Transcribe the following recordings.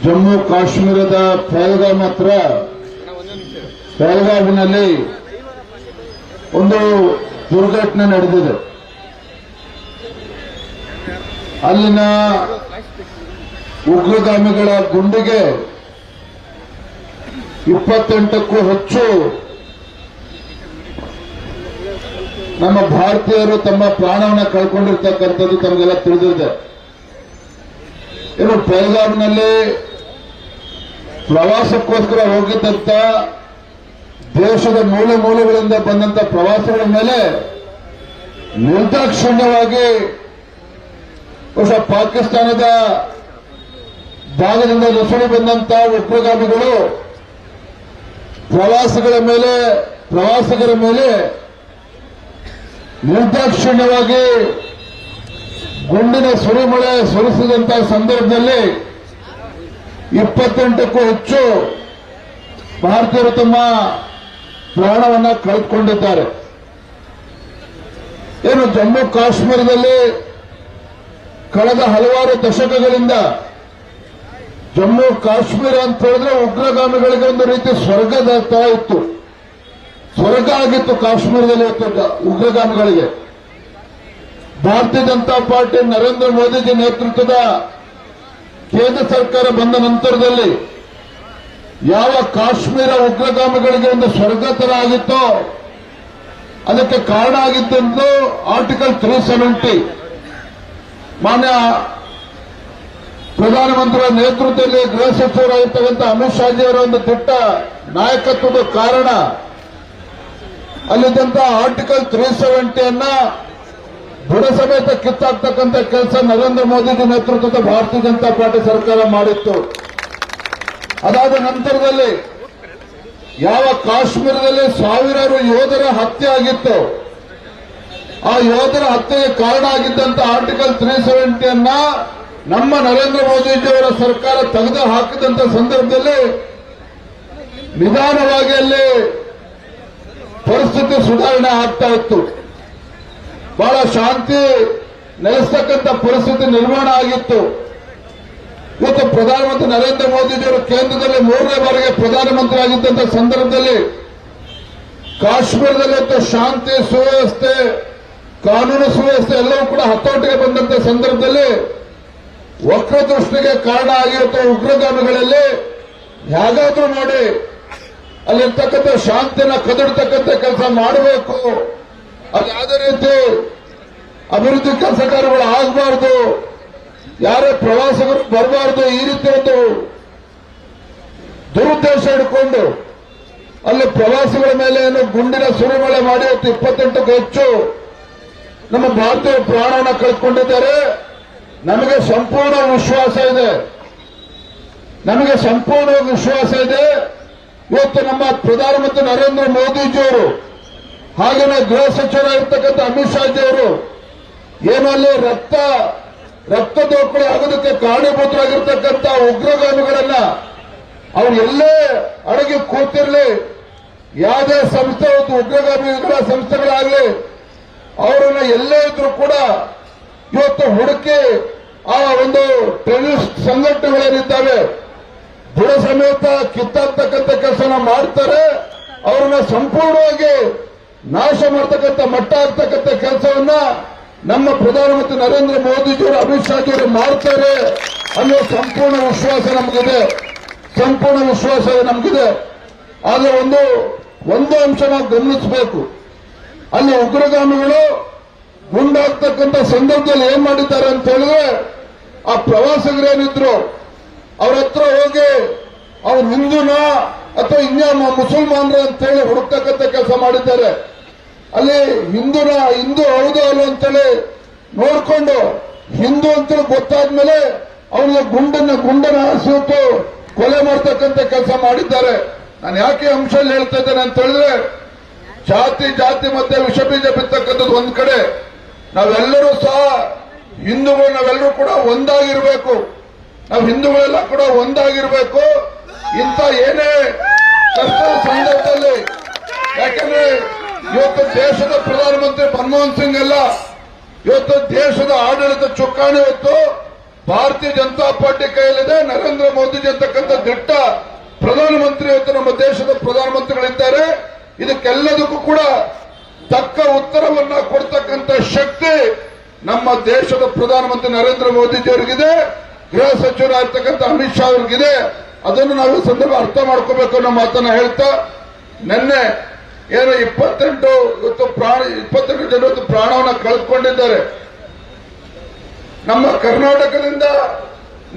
ಜಮ್ಮು ಕಾಶ್ಮೀರದ ಪಹಲ್ಗಾಮಿನಲ್ಲಿ ಒಂದು ದುರ್ಘಟನೆ ನಡೆದಿದೆ. ಅಲ್ಲಿನ ಉಗ್ರಗಾಮಿಗಳ ಗುಂಡಿಗೆ 28ಕ್ಕೂ ಹೆಚ್ಚು ನಮ್ಮ ಭಾರತೀಯರು ತಮ್ಮ ಪ್ರಾಣವನ್ನು ಕಳ್ಕೊಂಡಿರ್ತಕ್ಕಂಥದ್ದು ತಮಗೆಲ್ಲ ತಿಳಿದಿದೆ. ಇನ್ನು ಪಹಲ್ಗಾಮ್ನಲ್ಲಿ ಪ್ರವಾಸಕ್ಕೋಸ್ಕರ ಹೋಗಿದ್ದಂತ ದೇಶದ ಮೂಲೆ ಮೂಲೆಗಳಿಂದ ಬಂದಂತ ಪ್ರವಾಸಿಗಳ ಮೇಲೆ ನಿರ್ದಾಕ್ಷಿಣ್ಯವಾಗಿ ಬಹುಶಃ ಪಾಕಿಸ್ತಾನದ ಭಾಗದಿಂದ ನುಸುಳಿ ಬಂದಂತ ಉಗ್ರಗಾಮಿಗಳು ಪ್ರವಾಸಿಗರ ಮೇಲೆ ನಿರ್ದಾಕ್ಷಿಣ್ಯವಾಗಿ ಗುಂಡಿನ ಸುರಿಮಳೆ ಸುರಿಸಿದಂತಹ ಸಂದರ್ಭದಲ್ಲಿ 28ಕ್ಕೂ ಹೆಚ್ಚು ಭಾರತೀಯರು ತಮ್ಮ ಪ್ರಾಣವನ್ನು ಕಳೆದುಕೊಂಡಿದ್ದಾರೆ. ಏನು ಜಮ್ಮು ಕಾಶ್ಮೀರದಲ್ಲಿ ಕಳೆದ ಹಲವಾರು ದಶಕಗಳಿಂದ ಜಮ್ಮು ಕಾಶ್ಮೀರ ಅಂತ ಹೇಳಿದ್ರೆ ಉಗ್ರಗಾಮಿಗಳಿಗೆ ಒಂದು ರೀತಿ ಸ್ವರ್ಗದ ತರ ಇತ್ತು. ಸ್ವರ್ಗ ಆಗಿತ್ತು ಕಾಶ್ಮೀರದಲ್ಲಿ ಉಗ್ರಗಾಮಿಗಳಿಗೆ. ಭಾರತೀಯ ಜನತಾ ಪಾರ್ಟಿ ನರೇಂದ್ರ ಮೋದಿಜಿ ನೇತೃತ್ವದ ಕೇಂದ್ರ ಸರ್ಕಾರ ಬಂದ ನಂತರದಲ್ಲಿ ಯಾವ ಕಾಶ್ಮೀರ ಉಗ್ರಗಾಮಿಗಳಿಗೆ ಒಂದು ಸ್ವರ್ಗ ತರ ಆಗಿತ್ತೋ ಅದಕ್ಕೆ ಕಾರಣ ಆಗಿದ್ದು ಆರ್ಟಿಕಲ್ 370. ಮಾನ್ಯ ಪ್ರಧಾನಮಂತ್ರಿಗಳ ನೇತೃತ್ವದಲ್ಲಿ ಗೃಹ ಸಚಿವರಾಗಿರ್ತಕ್ಕಂಥ ಅಮಿತ್ ಶಾಜಿ ಅವರ ಒಂದು ದಿಟ್ಟ ನಾಯಕತ್ವದ ಕಾರಣ ಅಲ್ಲಿದ್ದಂತ ಆರ್ಟಿಕಲ್ 370 ಬುಡ ಸಮೇತ ಕಿತ್ತಾಕ್ತಕ್ಕಂಥ ಕೆಲಸ ನರೇಂದ್ರ ಮೋದಿಜಿ ನೇತೃತ್ವದ ಭಾರತೀಯ ಜನತಾ ಪಾರ್ಟಿ ಸರ್ಕಾರ ಮಾಡಿತ್ತು. ಅದಾದ ನಂತರದಲ್ಲಿ ಯಾವ ಕಾಶ್ಮೀರದಲ್ಲಿ ಸಾವಿರಾರು ಯೋಧರ ಹತ್ಯೆ ಆಗಿತ್ತು, ಆ ಯೋಧರ ಹತ್ಯೆಗೆ ಕಾರಣ ಆಗಿದ್ದಂತ ಆರ್ಟಿಕಲ್ 370 ನಮ್ಮ ನರೇಂದ್ರ ಮೋದಿಜಿಯವರ ಸರ್ಕಾರ ತೆಗೆದು ಹಾಕಿದಂತ ಸಂದರ್ಭದಲ್ಲಿ ನಿಧಾನವಾಗಿ ಅಲ್ಲಿ ಪರಿಸ್ಥಿತಿ ಸುಧಾರಣೆ ಆಗ್ತಾ ಇತ್ತು. ಬಹಳ ಶಾಂತಿ ನೆಲೆಸ್ತಕ್ಕಂಥ ಪರಿಸ್ಥಿತಿ ನಿರ್ಮಾಣ ಆಗಿತ್ತು. ಇವತ್ತು ಪ್ರಧಾನಮಂತ್ರಿ ನರೇಂದ್ರ ಮೋದಿಜಿಯವರು ಕೇಂದ್ರದಲ್ಲಿ 3ನೇ ಬಾರಿಗೆ ಪ್ರಧಾನಮಂತ್ರಿ ಆಗಿದ್ದಂಥ ಸಂದರ್ಭದಲ್ಲಿ ಕಾಶ್ಮೀರದಲ್ಲಿ ಇವತ್ತು ಶಾಂತಿ ಸುವ್ಯವಸ್ಥೆ, ಕಾನೂನು ಸುವ್ಯವಸ್ಥೆ ಎಲ್ಲವೂ ಕೂಡ ಹತೋಟಿಗೆ ಬಂದಂತ ಸಂದರ್ಭದಲ್ಲಿ ವಕ್ರದೃಷ್ಟಿಗೆ ಕಾರಣ ಆಗಿರುತ್ತೆ. ಉಗ್ರಗಾಮಿಗಳಲ್ಲಿ ಹೇಗಾದ್ರೂ ನೋಡಿ ಅಲ್ಲಿರ್ತಕ್ಕಂಥ ಶಾಂತಿನ ಕದಡ್ತಕ್ಕಂಥ ಕೆಲಸ ಮಾಡಬೇಕು. ಅದು ಯಾವುದೇ ರೀತಿ ಅಭಿವೃದ್ಧಿ ಕೆಲಸ ಕಾರ್ಯಗಳು ಆಗಬಾರ್ದು, ಯಾರೇ ಪ್ರವಾಸಿಗರು ಬರಬಾರ್ದು, ಈ ರೀತಿ ಒಂದು ದುರುದ್ದೇಶ ಇಟ್ಕೊಂಡು ಅಲ್ಲಿ ಪ್ರವಾಸಿಗಳ ಮೇಲೆ ಏನು ಗುಂಡಿನ ಸುರಿಮಳೆ ಮಾಡಿ 28ಕ್ಕೂ ಹೆಚ್ಚು ನಮ್ಮ ಭಾರತೀಯ ಪ್ರಾಣವನ್ನು ಕಳೆದುಕೊಂಡಿದ್ದಾರೆ. ನಮಗೆ ಸಂಪೂರ್ಣ ವಿಶ್ವಾಸ ಇದೆ. ಇವತ್ತು ನಮ್ಮ ಪ್ರಧಾನಮಂತ್ರಿ ನರೇಂದ್ರ ಮೋದಿಜಿಯವರು ಹಾಗೆಯೇ ಗೃಹ ಸಚಿವರಾಗಿರ್ತಕ್ಕಂಥ ಅಮಿತ್ ಶಾಜಿ ಅವರು ಏನು ಅಲ್ಲಿ ರಕ್ತದೋಕಳಿ ಆಗೋದಕ್ಕೆ ಕಾರಣೀಭೂತರಾಗಿರ್ತಕ್ಕಂಥ ಉಗ್ರಗಾಮಿಗಳನ್ನ ಅವ್ರು ಎಲ್ಲೇ ಅಡಗಿ ಕೂತಿರ್ಲಿ, ಯಾವುದೇ ಸಂಸ್ಥೆ ಇವತ್ತು ಉಗ್ರಗಾಮಿಗಳ ಸಂಸ್ಥೆಗಳಾಗಲಿ ಅವರನ್ನ ಎಲ್ಲೇ ಇದ್ರೂ ಕೂಡ ಇವತ್ತು ಹುಡುಕಿ ಆ ಒಂದು ಟೆರರಿಸ್ಟ್ ಸಂಘಟನೆಗಳೇನಿದ್ದಾವೆ ಬುಡ ಸಮೇತ ಕಿತ್ತಾಕ್ತಕ್ಕಂಥ ಕೆಲಸನ ಮಾಡ್ತಾರೆ. ಅವರನ್ನ ಸಂಪೂರ್ಣವಾಗಿ ನಾಶ ಮಾಡತಕ್ಕಂಥ ಮಟ್ಟ ಆಗ್ತಕ್ಕಂಥ ಕೆಲಸವನ್ನ ನಮ್ಮ ಪ್ರಧಾನಮಂತ್ರಿ ನರೇಂದ್ರ ಮೋದಿಜಿಯವರು ಅಮಿತ್ ಶಾಜಿಯವರು ಮಾಡ್ತಾರೆ ಅನ್ನೋ ಸಂಪೂರ್ಣ ವಿಶ್ವಾಸ ನಮಗಿದೆ. ಆದ್ರೆ ಒಂದು ಅಂಶ ನಾವು ಗಮನಿಸಬೇಕು. ಅಲ್ಲಿ ಉಗ್ರಗಾಮಿಗಳು ಗುಂಡಾಗ್ತಕ್ಕಂಥ ಸಂದರ್ಭದಲ್ಲಿ ಏನ್ ಮಾಡಿದ್ದಾರೆ ಅಂತ ಹೇಳಿದ್ರೆ ಆ ಪ್ರವಾಸಿಗರೇನಿದ್ರು ಅವ್ರ ಹತ್ರ ಹೋಗಿ ಅವ್ರು ಹಿಂದೂನ ಅಥವಾ ಇನ್ಯಾವ ಮುಸಲ್ಮಾನರು ಅಂತ ಹೇಳಿ ಹುಡುಕ್ತಕ್ಕಂಥ ಕೆಲಸ ಮಾಡಿದ್ದಾರೆ. ಅಲ್ಲಿ ಹಿಂದೂ ಹೌದು ಅಲ್ಲ ಅಂತೇಳಿ ನೋಡ್ಕೊಂಡು ಹಿಂದೂ ಅಂತೇಳಿ ಗೊತ್ತಾದ್ಮೇಲೆ ಅವನಿಗೆ ಗುಂಡನ ಹಾಸಿಬಿಟ್ಟು ಕೊಲೆ ಮಾಡ್ತಕ್ಕಂಥ ಕೆಲಸ ಮಾಡಿದ್ದಾರೆ. ನಾನು ಯಾಕೆ ಅಂಶ ಹೇಳ್ತಾ ಇದ್ದೇನೆ ಅಂತ ಹೇಳಿದ್ರೆ ಜಾತಿ ಮತ್ತೆ ವಿಷ ಬೀಜ ಬಿತ್ತಕ್ಕಂಥದ್ದು ಒಂದ್ ಕಡೆ, ನಾವೆಲ್ಲರೂ ಸಹ ಹಿಂದೂಗಳು ನಾವೆಲ್ಲರೂ ಕೂಡ ಒಂದಾಗಿರ್ಬೇಕು. ನಾವು ಹಿಂದೂಗಳೆಲ್ಲ ಕೂಡ ಒಂದಾಗಿರ್ಬೇಕು. ಇಂಥ ಏನೇ ಕಷ್ಟದ ಸಂದರ್ಭದಲ್ಲಿ, ಯಾಕಂದ್ರೆ ಇವತ್ತು ದೇಶದ ಪ್ರಧಾನಮಂತ್ರಿ ಮನಮೋಹನ್ ಸಿಂಗ್ ಎಲ್ಲ ಇವತ್ತು ದೇಶದ ಆಡಳಿತ ಚುಕ್ಕಾಣಿ ಹೊತ್ತು ಭಾರತೀಯ ಜನತಾ ಪಾರ್ಟಿ ಕೈಯಲ್ಲಿದೆ. ನರೇಂದ್ರ ಮೋದಿಜಿ ಅಂತಕ್ಕಂಥ ದಿಟ್ಟ ಪ್ರಧಾನಮಂತ್ರಿ ಇವತ್ತು ನಮ್ಮ ದೇಶದ ಪ್ರಧಾನಮಂತ್ರಿಗಳಿದ್ದಾರೆ. ಇದಕ್ಕೆಲ್ಲದಕ್ಕೂ ಕೂಡ ತಕ್ಕ ಉತ್ತರವನ್ನ ಕೊಡ್ತಕ್ಕಂಥ ಶಕ್ತಿ ನಮ್ಮ ದೇಶದ ಪ್ರಧಾನಮಂತ್ರಿ ನರೇಂದ್ರ ಮೋದಿಜಿ ಅವರಿಗಿದೆ, ಗೃಹ ಸಚಿವರಾಗಿರ್ತಕ್ಕಂಥ ಅಮಿತ್ ಶಾ ಅವರಿಗಿದೆ. ಅದನ್ನು ನಾವು ಈ ಸಂದರ್ಭ ಅರ್ಥ ಮಾಡ್ಕೋಬೇಕು ಅನ್ನೋ ಮಾತನ್ನ ಹೇಳ್ತಾ, ನಿನ್ನೆ ಏನು 28 ಜನ ಪ್ರಾಣವನ್ನ ಕಳೆದುಕೊಂಡಿದ್ದಾರೆ. ನಮ್ಮ ಕರ್ನಾಟಕದಿಂದ,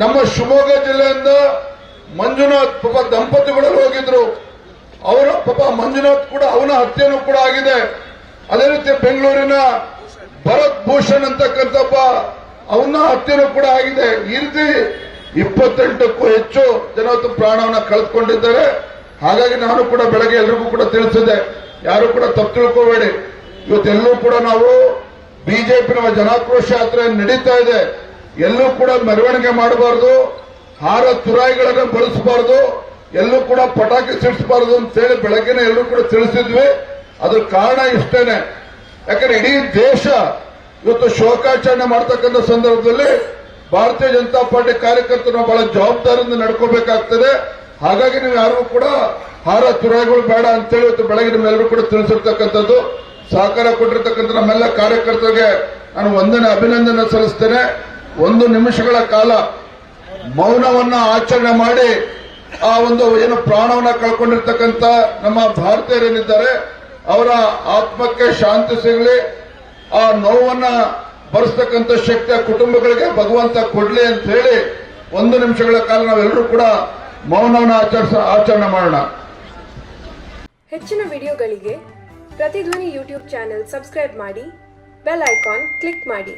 ನಮ್ಮ ಶಿವಮೊಗ್ಗ ಜಿಲ್ಲೆಯಿಂದ ಮಂಜುನಾಥ್ ಪಾಪ ದಂಪತಿಗಳು ಹೋಗಿದ್ರು. ಅವರ ಪಾಪ ಮಂಜುನಾಥ್ ಕೂಡ ಅವನ ಹತ್ಯೆನೂ ಕೂಡ ಆಗಿದೆ. ಅದೇ ರೀತಿ ಬೆಂಗಳೂರಿನ ಭರತ್ ಭೂಷಣ್ ಅಂತಕ್ಕಂಥ ಅವನ ಹತ್ಯೆನೂ ಕೂಡ ಆಗಿದೆ. ಈ ರೀತಿ 28ಕ್ಕೂ ಹೆಚ್ಚು ಜನ ಪ್ರಾಣವನ್ನ ಕಳೆದುಕೊಂಡಿದ್ದಾರೆ. ಹಾಗಾಗಿ ನಾನು ಕೂಡ ಬೆಳಗ್ಗೆ ಎಲ್ರಿಗೂ ಕೂಡ ತಿಳಿಸಿದೆ, ಯಾರು ಕೂಡ ತಪ್ಪು ತಿಳ್ಕೋಬೇಡಿ. ಇವತ್ತೆಲ್ಲೂ ಕೂಡ ನಾವು ಬಿಜೆಪಿ ನಮ್ಮ ಜನಾಕ್ರೋಶ ಯಾತ್ರೆ ನಡೀತಾ ಇದೆ. ಎಲ್ಲೂ ಕೂಡ ಮೆರವಣಿಗೆ ಮಾಡಬಾರ್ದು, ಹಾರ ತುರಾಯಿಗಳನ್ನು ಬಳಸಬಾರ್ದು, ಎಲ್ಲೂ ಕೂಡ ಪಟಾಕಿ ಸಿಡಿಸಬಾರ್ದು ಅಂತ ಹೇಳಿ ಬೆಳಗ್ಗೆನೆ ಎಲ್ಲರೂ ಕೂಡ ತಿಳಿಸಿದ್ವಿ. ಅದ್ರ ಕಾರಣ ಇಷ್ಟೇನೆ. ಯಾಕಂದ್ರೆ ಇಡೀ ದೇಶ ಇವತ್ತು ಶೋಕಾಚರಣೆ ಮಾಡ್ತಕ್ಕಂಥ ಸಂದರ್ಭದಲ್ಲಿ ಭಾರತೀಯ ಜನತಾ ಪಾರ್ಟಿ ಕಾರ್ಯಕರ್ತರು ನಾವು ಬಹಳ ಜವಾಬ್ದಾರಿಯಿಂದ ನಡ್ಕೋಬೇಕಾಗ್ತದೆ. ಹಾಗಾಗಿ ನೀವು ಯಾರಿಗೂ ಕೂಡ ಹಾರ ತುರಾಯಿಗಳು ಬೇಡ ಅಂತೇಳಿ ಇವತ್ತು ಬೆಳಗ್ಗೆ ನಿಮ್ಮೆಲ್ಲರೂ ಕೂಡ ತಿಳಿಸಿರ್ತಕ್ಕಂಥದ್ದು. ಸಹಕಾರ ಕೊಟ್ಟಿರ್ತಕ್ಕಂಥ ನಮ್ಮೆಲ್ಲ ಕಾರ್ಯಕರ್ತರಿಗೆ ನಾನು ಅಭಿನಂದನೆ ಸಲ್ಲಿಸ್ತೇನೆ. 1 ನಿಮಿಷಗಳ ಕಾಲ ಮೌನವನ್ನ ಆಚರಣೆ ಮಾಡಿ ಆ ಒಂದು ಏನು ಪ್ರಾಣವನ್ನ ಕಳ್ಕೊಂಡಿರ್ತಕ್ಕಂಥ ನಮ್ಮ ಭಾರತೀಯರೇನಿದ್ದಾರೆ ಅವರ ಆತ್ಮಕ್ಕೆ ಶಾಂತಿ ಸಿಗಲಿ, ಆ ನೋವನ್ನ ಭರಿಸ್ತಕ್ಕಂಥ ಶಕ್ತಿ ಆ ಕುಟುಂಬಗಳಿಗೆ ಭಗವಂತ ಕೊಡ್ಲಿ ಅಂತ ಹೇಳಿ 1 ನಿಮಿಷಗಳ ಕಾಲ ನಾವೆಲ್ಲರೂ ಕೂಡ ಮೌನವನ್ನು ಆಚರಣೆ ಮಾಡೋಣ. ಹೆಚ್ಚಿನ ವಿಡಿಯೋಗಳಿಗೆ ಪ್ರತಿಧ್ವನಿ ಯೂಟ್ಯೂಬ್ ಚಾನೆಲ್ ಸಬ್ಸ್ಕ್ರೈಬ್ ಮಾಡಿ, ಬೆಲ್ ಐಕಾನ್ ಕ್ಲಿಕ್ ಮಾಡಿ.